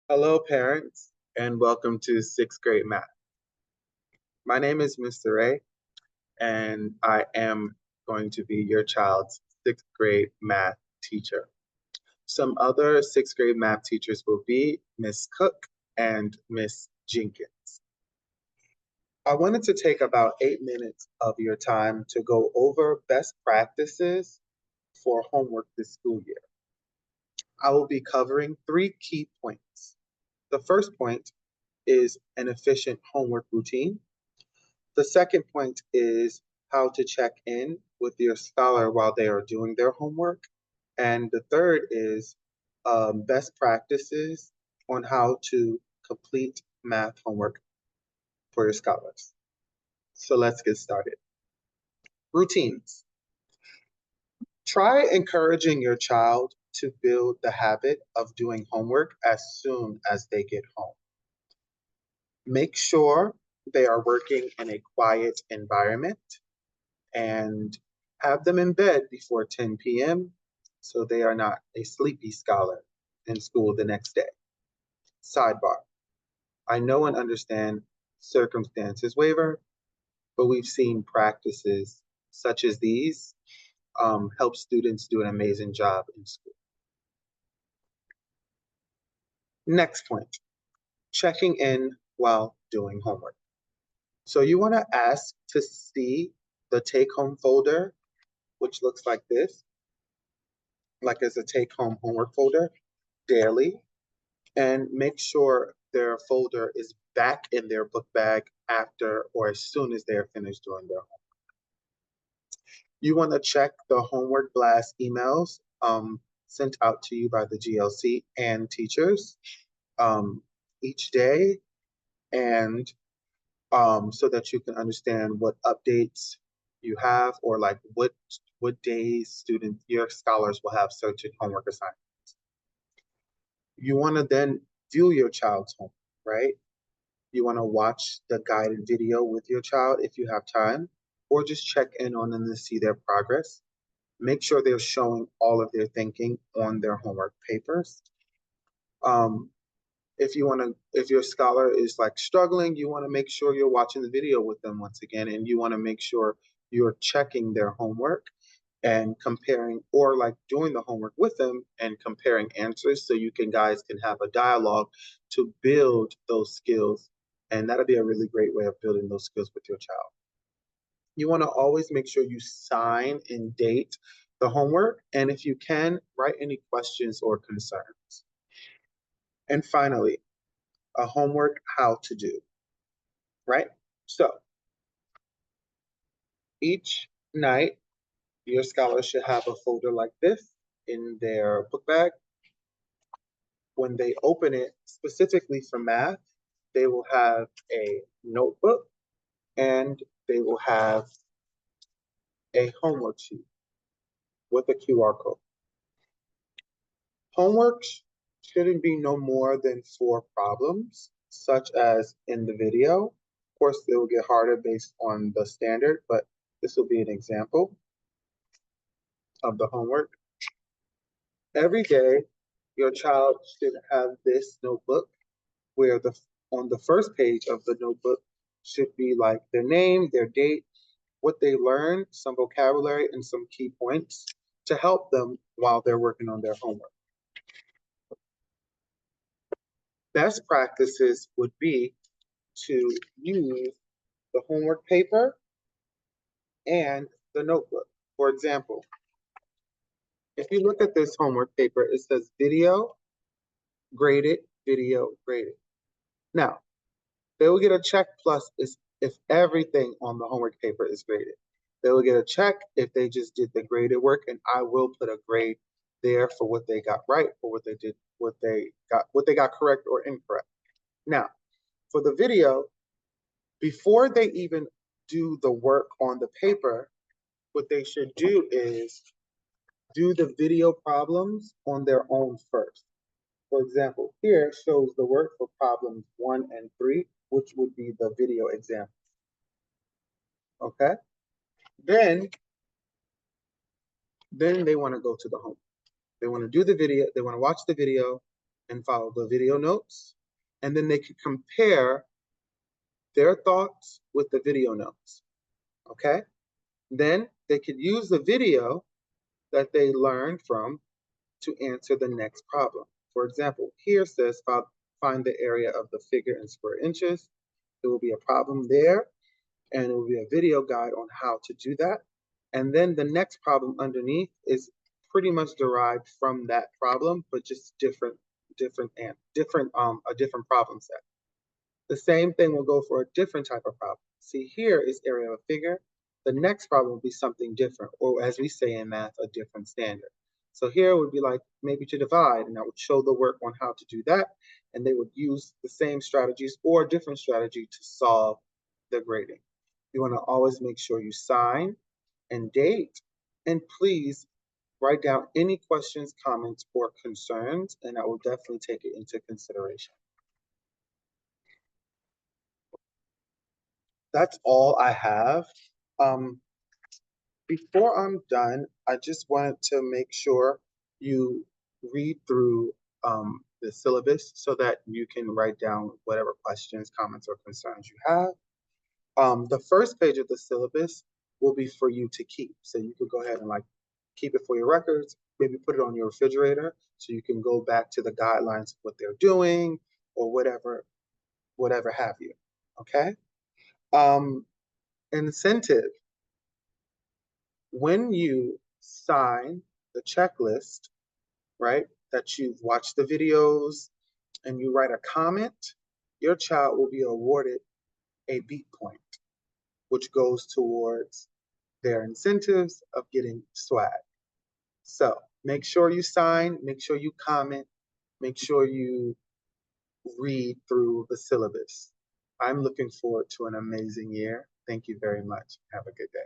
Hello, parents, and welcome to sixth grade math. My name is Mr. Ray, and I am going to be your child's sixth grade math teacher. Some other sixth grade math teachers will be Miss Cook and Miss Jenkins. I wanted to take about 8 minutes of your time to go over best practices for homework this school year. I will be covering 3 key points. The first point is an efficient homework routine. The second point is how to check in with your scholar while they are doing their homework. And the third is best practices on how to complete math homework for your scholars. So let's get started. Routines. Try encouraging your child to build the habit of doing homework as soon as they get home. Make sure they are working in a quiet environment and have them in bed before 10 p.m. so they are not a sleepy scholar in school the next day. Sidebar. I know and understand circumstances waiver, but we've seen practices such as these help students do an amazing job in school. Next point, checking in while doing homework. So you want to ask to see the take-home folder, which looks like this, like as a take-home homework folder daily, and make sure their folder is back in their book bag after or as soon as they're finished doing their homework. You want to check the homework blast emails sent out to you by the GLC and teachers each day, and so that you can understand what updates you have or like what days students, your scholars will have certain homework assignments. You want to then view your child's homework, right? You want to watch the guided video with your child if you have time, or just check in on them to see their progress. Make sure they're showing all of their thinking on their homework papers. Um, if your scholar is like struggling, you want to make sure you're watching the video with them once again, and you want to make sure you're checking their homework and comparing or like doing the homework with them and comparing answers so you guys can have a dialogue to build those skills, and that'll be a really great way of building those skills with your child. You want to always make sure you sign and date the homework, and if you can, write any questions or concerns. And finally, a homework how to do, right? So each night, your scholar should have a folder like this in their book bag. When they open it specifically for math, they will have a notebook and they will have a homework sheet with a QR code. Homework shouldn't be no more than 4 problems, such as in the video. Of course, it will get harder based on the standard, but this will be an example of the homework. Every day, your child should have this notebook where on the first page of the notebook should be like their name, their date, what they learned, some vocabulary, and some key points to help them while they're working on their homework. Best practices would be to use the homework paper and the notebook. For example, if you look at this homework paper, it says video graded, video graded. Now, they will get a check plus if everything on the homework paper is graded. They will get a check if they just did the graded work, and I will put a grade there for what they got right or what they got correct or incorrect. Now, for the video, before they even do the work on the paper, what they should do is do the video problems on their own first. For example, here shows the work for problems 1 and 3, which would be the video example. Okay? Then they want to go to the home. They want to do the video, they want to watch the video, and follow the video notes, and then they could compare their thoughts with the video notes, okay? Then they could use the video that they learned from to answer the next problem. For example, here says find the area of the figure in square inches. There will be a problem there, and it will be a video guide on how to do that. And then the next problem underneath is pretty much derived from that problem, but just a different problem set. The same thing will go for a different type of problem. See, here is area of a figure. The next problem will be something different, or as we say in math, a different standard. So here would be like maybe to divide, and I would show the work on how to do that, and they would use the same strategies or a different strategy to solve the grading. You want to always make sure you sign and date, and please write down any questions, comments, or concerns, and I will definitely take it into consideration. That's all I have. Before I'm done, I just wanted to make sure you read through the syllabus so that you can write down whatever questions, comments, or concerns you have. The first page of the syllabus will be for you to keep. So you could go ahead and like keep it for your records, maybe put it on your refrigerator so you can go back to the guidelines of what they're doing or whatever have you, okay? Incentive. When you sign the checklist, right, that you've watched the videos and you write a comment, your child will be awarded a beat point, which goes towards their incentives of getting swag. So make sure you sign, make sure you comment, make sure you read through the syllabus. I'm looking forward to an amazing year. Thank you very much. Have a good day.